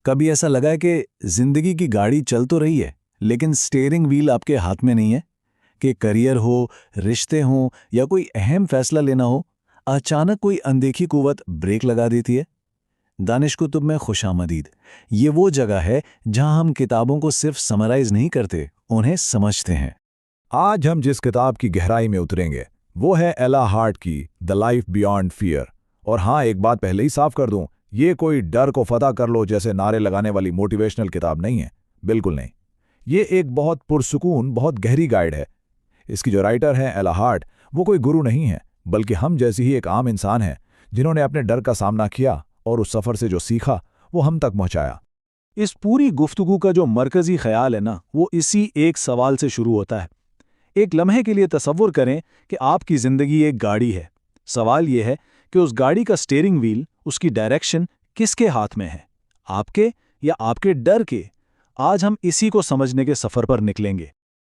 कभी ऐसा लगा है कि जिंदगी की गाड़ी चल तो रही है, लेकिन स्टीयरिंग व्हील आपके हाथ में नहीं है? कि करियर हो, रिश्ते हों या कोई अहम फैसला लेना हो, अचानक कोई अनदेखी कुव्वत ब्रेक लगा देती है। दानिश कुतुब में खुशामदीद। ये वो जगह है जहां हम किताबों को सिर्फ समराइज नहीं करते, उन्हें समझते हैं। आज हम जिस किताब की गहराई में उतरेंगे वो है एला हार्ट की द लाइफ बियॉन्ड फियर। और हाँ, एक बात पहले ही साफ कर दूं, ये कोई डर को फतह कर लो जैसे नारे लगाने वाली मोटिवेशनल किताब नहीं है, बिल्कुल नहीं। ये एक बहुत पुरसुकून, बहुत गहरी गाइड है। इसकी जो राइटर है एला हार्ट, वो कोई गुरु नहीं है, बल्कि हम जैसी ही एक आम इंसान है जिन्होंने अपने डर का सामना किया और उस सफर से जो सीखा वो हम तक पहुंचाया। इस पूरी गुफ्तगू का जो मरकजी ख्याल है ना, वो इसी एक सवाल से शुरू होता है। एक लम्हे के लिए तसव्वुर करें कि आपकी जिंदगी एक गाड़ी है। सवाल यह है कि उस गाड़ी का स्टीयरिंग व्हील, उसकी डायरेक्शन किसके हाथ में है, आपके या आपके डर के? आज हम इसी को समझने के सफर पर निकलेंगे।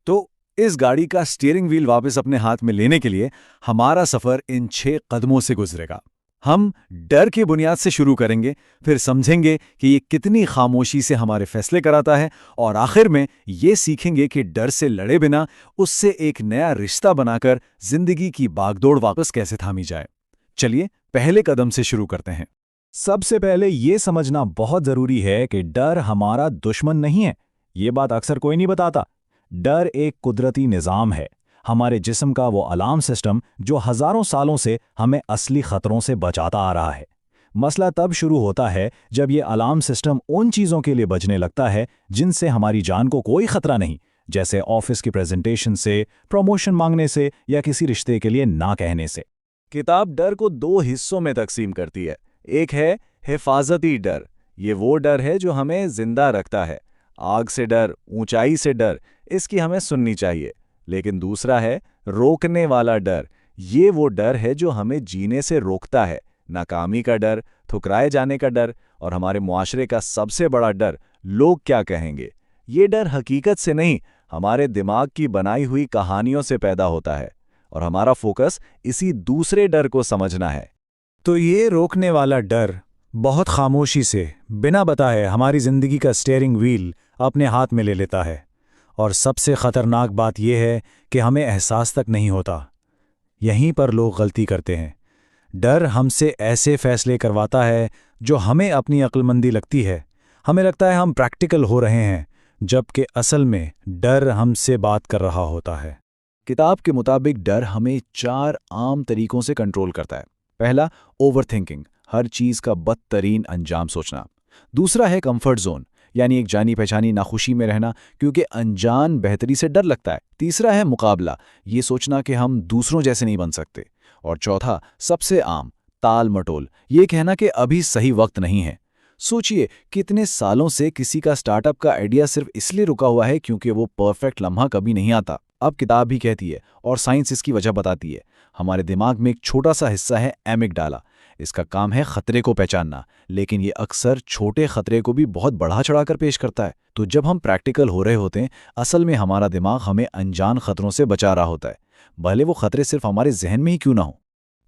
तो इस गाड़ी का स्टीयरिंग व्हील वापस अपने हाथ में लेने के लिए हमारा सफर इन 6 कदमों से गुजरेगा। हम डर की बुनियाद से शुरू करेंगे, फिर समझेंगे कि ये कितनी खामोशी से हमारे फैसले कराता है, और आखिर में ये सीखेंगे कि डर से लड़े बिना उससे एक नया रिश्ता बनाकर जिंदगी की बागडोर वापस कैसे थामी जाए। चलिए पहले कदम से शुरू करते हैं। सबसे पहले ये समझना बहुत जरूरी है कि डर हमारा दुश्मन नहीं है। ये बात अक्सर कोई नहीं बताता। डर एक कुदरती निज़ाम है, हमारे जिस्म का वो अलार्म सिस्टम जो हजारों सालों से हमें असली खतरों से बचाता आ रहा है। मसला तब शुरू होता है जब ये अलार्म सिस्टम उन चीज़ों के लिए बजने लगता है जिनसे हमारी जान को कोई खतरा नहीं, जैसे ऑफिस की प्रेजेंटेशन से, प्रमोशन मांगने से या किसी रिश्ते के लिए ना कहने से। किताब डर को 2 हिस्सों में तकसीम करती है। एक है हिफाजती डर। ये वो डर है जो हमें जिंदा रखता है। आग से डर, ऊंचाई से डर, इसकी हमें सुननी चाहिए। लेकिन दूसरा है रोकने वाला डर। ये वो डर है जो हमें जीने से रोकता है। नाकामी का डर, ठुकराए जाने का डर, और हमारे मुआशरे का सबसे बड़ा डर, लोग क्या कहेंगे। ये डर हकीकत से नहीं, हमारे दिमाग की बनाई हुई कहानियों से पैदा होता है, और हमारा फोकस इसी दूसरे डर को समझना है। तो ये रोकने वाला डर बहुत खामोशी से, बिना बताए हमारी जिंदगी का स्टीयरिंग व्हील अपने हाथ में ले लेता है। और सबसे खतरनाक बात यह है कि हमें एहसास तक नहीं होता। यहीं पर लोग गलती करते हैं। डर हमसे ऐसे फैसले करवाता है जो हमें अपनी अक्लमंदी लगती है। हमें लगता है हम प्रैक्टिकल हो रहे हैं, जबकि असल में डर हमसे बात कर रहा होता है। किताब के मुताबिक डर हमें 4 आम तरीकों से कंट्रोल करता है। पहला, ओवरथिंकिंग, हर चीज का बदतरीन अंजाम सोचना। दूसरा है कंफर्ट जोन, यानी एक जानी पहचानी नाखुशी में रहना क्योंकि अनजान बेहतरी से डर लगता है। तीसरा है मुकाबला, ये सोचना कि हम दूसरों जैसे नहीं बन सकते। और चौथा, सबसे आम, ताल मटोल, ये कहना कि अभी सही वक्त नहीं है। सोचिए, कितने सालों से किसी का स्टार्टअप का आइडिया सिर्फ इसलिए रुका हुआ है क्योंकि वो परफेक्ट लम्हा कभी नहीं आता। अब किताब भी कहती है, और साइंस इसकी वजह बताती है, हमारे दिमाग में एक छोटा सा हिस्सा है एमिगडाला। इसका काम है खतरे को पहचानना, लेकिन ये अक्सर छोटे खतरे को भी बहुत बढ़ा चढ़ाकर पेश करता है। तो जब हम प्रैक्टिकल हो रहे होते हैं, असल में हमारा दिमाग हमें अनजान खतरों से बचा रहा होता है, भले वो खतरे सिर्फ हमारे जहन में ही क्यों ना हो।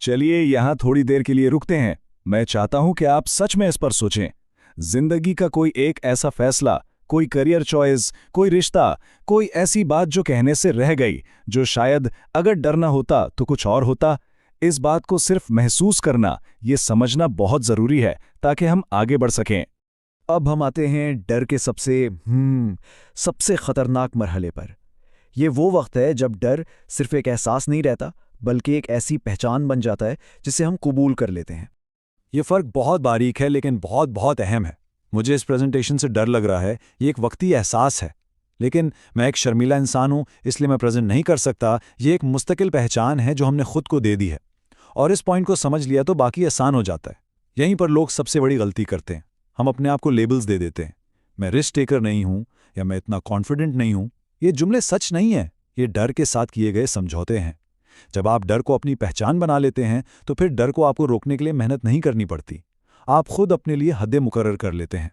चलिए यहाँ थोड़ी देर के लिए रुकते हैं। मैं चाहता हूं कि आप सच में इस पर सोचें। जिंदगी का कोई एक ऐसा फैसला, कोई करियर चॉइस, कोई रिश्ता, कोई ऐसी बात जो कहने से रह गई, जो शायद अगर डर न होता तो कुछ और होता। इस बात को सिर्फ महसूस करना, ये समझना बहुत जरूरी है ताकि हम आगे बढ़ सकें। अब हम आते हैं डर के सबसे खतरनाक मरहले पर। ये वो वक्त है जब डर सिर्फ एक एहसास नहीं रहता, बल्कि एक ऐसी पहचान बन जाता है जिसे हम कबूल कर लेते हैं। ये फ़र्क बहुत बारीक है, लेकिन बहुत बहुत अहम है। मुझे इस प्रेजेंटेशन से डर लग रहा है, ये एक वक्ती एहसास है। लेकिन मैं एक शर्मीला इंसान हूं, इसलिए मैं प्रेजेंट नहीं कर सकता। ये एक मुस्तकिल पहचान है जो हमने खुद को दे दी है, और इस पॉइंट को समझ लिया तो बाकी आसान हो जाता है। यहीं पर लोग सबसे बड़ी गलती करते हैं। हम अपने आप को लेबल्स दे देते हैं। मैं रिस्क टेकर नहीं हूं, या मैं इतना कॉन्फिडेंट नहीं हूं। ये जुमले सच नहीं है, ये डर के साथ किए गए समझौते हैं। जब आप डर को अपनी पहचान बना लेते हैं, तो फिर डर को आपको रोकने के लिए मेहनत नहीं करनी पड़ती। आप खुद अपने लिए हदें मुकर्रर कर लेते हैं।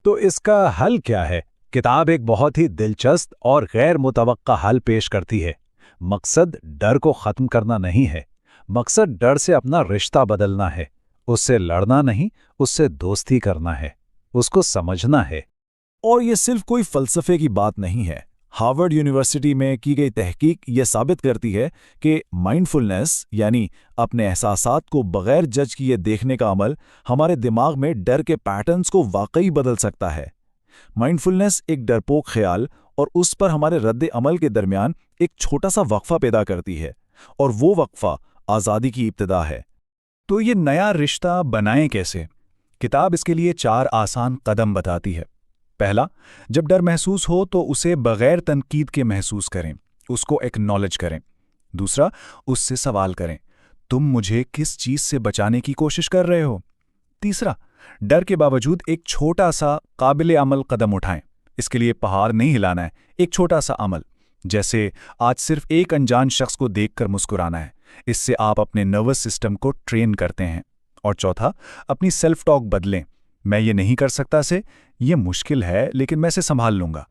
तो इसका हल क्या है? किताब एक बहुत ही दिलचस्प और गैर मुतवक्का हल पेश करती है। मकसद डर को खत्म करना नहीं है, मकसद डर से अपना रिश्ता बदलना है। उससे लड़ना नहीं, उससे दोस्ती करना है। उसको समझना है। और ये सिर्फ कोई फलसफे की बात नहीं है। हार्वर्ड यूनिवर्सिटी में की गई तहकीक ये साबित करती है कि माइंडफुलनेस यानी अपने एहसासात को बगैर जज किए देखने का अमल हमारे दिमाग में डर के पैटर्न्स को वाकई बदल सकता है। माइंडफुलनेस एक डरपोक ख्याल और उस पर हमारे रद्द अमल के दरमियान एक छोटा सा वक्फा पैदा करती है, और वो वक्फा आज़ादी की इब्तिदा है। तो ये नया रिश्ता बनाएं कैसे? किताब इसके लिए 4 आसान कदम बताती है। पहला, जब डर महसूस हो तो उसे बगैर तनकीद के महसूस करें, उसको एक्नॉलेज करें। दूसरा, उससे सवाल करें, तुम मुझे किस चीज़ से बचाने की कोशिश कर रहे हो? तीसरा, डर के बावजूद एक छोटा सा काबिल अमल कदम उठाएं। इसके लिए पहाड़ नहीं हिलाना है, एक छोटा सा अमल, जैसे आज सिर्फ एक अनजान शख्स को देखकर मुस्कुराना है। इससे आप अपने नर्वस सिस्टम को ट्रेन करते हैं। और चौथा, अपनी सेल्फ टॉक बदलें। मैं ये नहीं कर सकता से, ये मुश्किल है लेकिन मैं इसे संभाल लूंगा।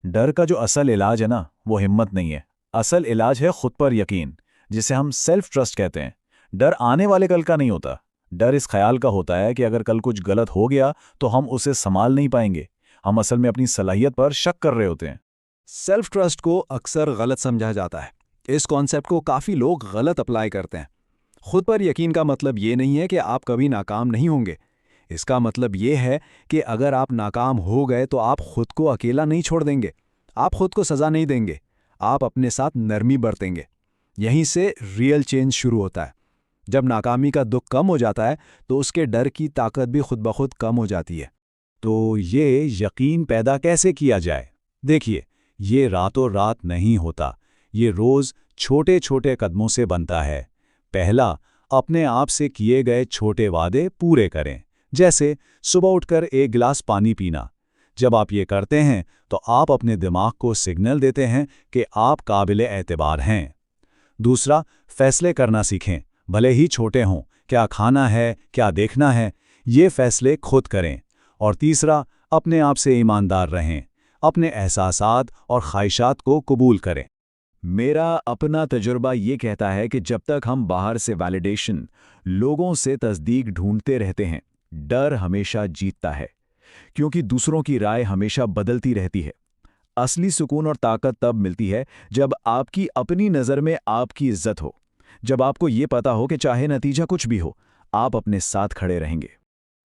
डर का जो असल इलाज है ना, वो हिम्मत नहीं है। असल इलाज है खुद पर यकीन, जिसे हम सेल्फ ट्रस्ट कहते हैं। डर आने वाले कल का नहीं होता। डर इस ख्याल का होता है कि अगर कल कुछ गलत हो गया तो हम उसे संभाल नहीं पाएंगे। हम असल में अपनी सलाहियत पर शक कर रहे होते हैं। सेल्फ ट्रस्ट को अक्सर गलत समझा जाता है। इस कॉन्सेप्ट को काफ़ी लोग गलत अप्लाई करते हैं। खुद पर यकीन का मतलब ये नहीं है कि आप कभी नाकाम नहीं होंगे। इसका मतलब ये है कि अगर आप नाकाम हो गए तो आप खुद को अकेला नहीं छोड़ देंगे, आप खुद को सज़ा नहीं देंगे, आप अपने साथ नरमी बरतेंगे। यहीं से रियल चेंज शुरू होता है। जब नाकामी का दुख कम हो जाता है तो उसके डर की ताकत भी खुद ब खुद कम हो जाती है। तो ये यकीन पैदा कैसे किया जाए? देखिए, ये रातों रात नहीं होता। ये रोज़ छोटे छोटे कदमों से बनता है। पहला, अपने आप से किए गए छोटे वादे पूरे करें, जैसे सुबह उठकर एक गिलास पानी पीना। जब आप ये करते हैं तो आप अपने दिमाग को सिग्नल देते हैं कि आप काबिल एतबार हैं। दूसरा, फैसले करना सीखें, भले ही छोटे हों। क्या खाना है, क्या देखना है, ये फैसले खुद करें। और तीसरा, अपने आप से ईमानदार रहें, अपने एहसासात और ख्वाहिशात को कबूल करें। मेरा अपना तजुर्बा ये कहता है कि जब तक हम बाहर से वैलिडेशन, लोगों से तस्दीक ढूंढते रहते हैं, डर हमेशा जीतता है, क्योंकि दूसरों की राय हमेशा बदलती रहती है। असली सुकून और ताकत तब मिलती है जब आपकी अपनी नज़र में आपकी इज्जत हो, जब आपको ये पता हो कि चाहे नतीजा कुछ भी हो, आप अपने साथ खड़े रहेंगे।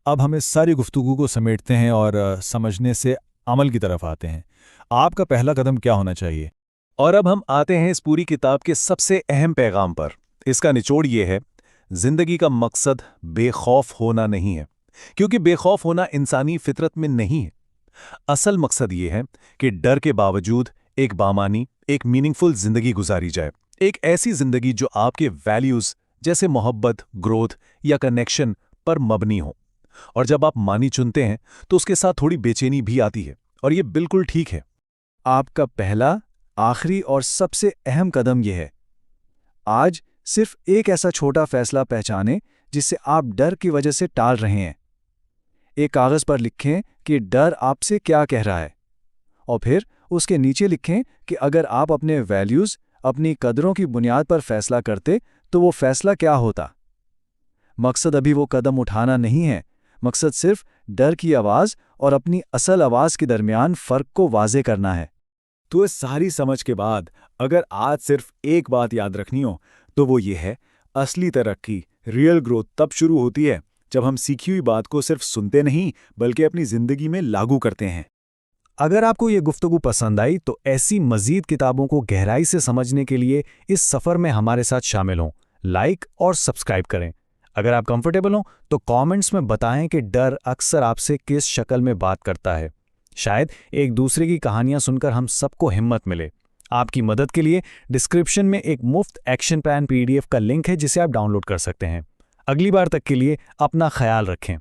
अब हम इस सारी गुफ्तगू को समेटते हैं और समझने से अमल की तरफ आते हैं। आपका पहला कदम क्या होना चाहिए? और अब हम आते हैं इस पूरी किताब के सबसे अहम पैगाम पर। इसका निचोड़ ये है, जिंदगी का मकसद बेखौफ होना नहीं है, क्योंकि बेखौफ होना इंसानी फितरत में नहीं है। असल मकसद ये है कि डर के बावजूद एक बामानी, एक मीनिंगफुल जिंदगी गुजारी जाए। एक ऐसी जिंदगी जो आपके वैल्यूज जैसे मोहब्बत, ग्रोथ या कनेक्शन पर मबनी हो। और जब आप मानी चुनते हैं तो उसके साथ थोड़ी बेचैनी भी आती है, और ये बिल्कुल ठीक है। आपका पहला, आखिरी और सबसे अहम कदम यह है, आज सिर्फ एक ऐसा छोटा फैसला पहचानें जिसे आप डर की वजह से टाल रहे हैं। एक कागज़ पर लिखें कि डर आपसे क्या कह रहा है, और फिर उसके नीचे लिखें कि अगर आप अपने वैल्यूज़, अपनी कदरों की बुनियाद पर फैसला करते तो वो फैसला क्या होता। मकसद अभी वो कदम उठाना नहीं है, मकसद सिर्फ डर की आवाज़ और अपनी असल आवाज़ के दरमियान फ़र्क को वाज़े करना है। तो इस सारी समझ के बाद अगर आज सिर्फ एक बात याद रखनी हो तो वो ये है, असली तरक्की, रियल ग्रोथ तब शुरू होती है जब हम सीखी हुई बात को सिर्फ सुनते नहीं बल्कि अपनी जिंदगी में लागू करते हैं। अगर आपको ये गुफ्तगू पसंद आई तो ऐसी मज़ीद किताबों को गहराई से समझने के लिए इस सफ़र में हमारे साथ शामिल हों, लाइक और सब्सक्राइब करें। अगर आप कंफर्टेबल हों तो कमेंट्स में बताएं कि डर अक्सर आपसे किस शक्ल में बात करता है। शायद एक दूसरे की कहानियां सुनकर हम सबको हिम्मत मिले। आपकी मदद के लिए डिस्क्रिप्शन में एक मुफ्त एक्शन प्लान PDF का लिंक है जिसे आप डाउनलोड कर सकते हैं। अगली बार तक के लिए अपना ख्याल रखें।